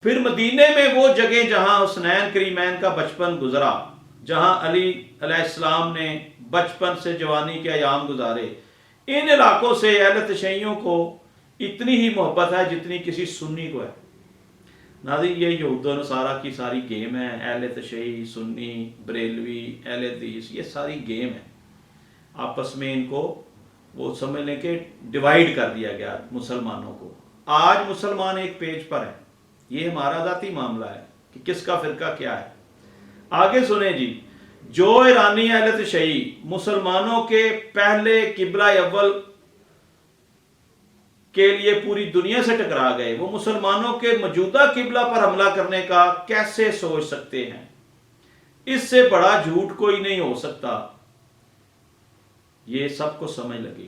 پھر مدینے میں وہ جگہ جہاں حسنین کریمین کا بچپن گزرا، جہاں علی علیہ السلام نے بچپن سے جوانی کے ایام گزارے، ان علاقوں سے اہل تشیعوں کو اتنی ہی محبت ہے جتنی کسی سنی کو ہے۔ ناظرین، یہ یہود و نصارہ کی ساری گیم ہے، اہل تشیع، سنی، بریلوی، اہل حدیث، یہ ساری گیم ہے۔ آپس میں ان کو وہ سمجھ لیں کہ ڈیوائیڈ کر دیا گیا مسلمانوں کو۔ آج مسلمان ایک پیج پر ہے، یہ ہمارا ذاتی معاملہ ہے کہ کس کا فرقہ کیا ہے۔ آگے سنیں جی، جو ایرانی اہل تشیع مسلمانوں کے پہلے قبلہ اول کے لیے پوری دنیا سے ٹکرا گئے، وہ مسلمانوں کے موجودہ قبلہ پر حملہ کرنے کا کیسے سوچ سکتے ہیں؟ اس سے بڑا جھوٹ کوئی نہیں ہو سکتا۔ یہ سب کو سمجھ لگے گی۔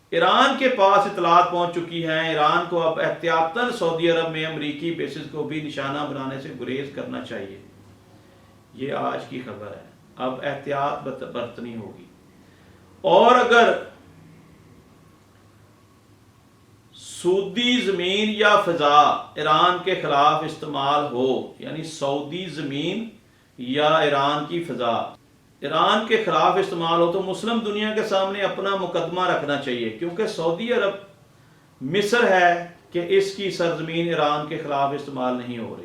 ایران کے پاس اطلاعات پہنچ چکی ہیں، ایران کو اب احتیاطاً سعودی عرب میں امریکی بیسز کو بھی نشانہ بنانے سے گریز کرنا چاہیے۔ یہ آج کی خبر ہے، اب احتیاط برتنی ہوگی۔ اور اگر سعودی زمین یا فضا ایران کے خلاف استعمال ہو، یعنی سعودی زمین یا ایران کی فضا ایران کے خلاف استعمال ہو، تو مسلم دنیا کے سامنے اپنا مقدمہ رکھنا چاہیے، کیونکہ سعودی عرب مصر ہے کہ اس کی سرزمین ایران کے خلاف استعمال نہیں ہو رہی۔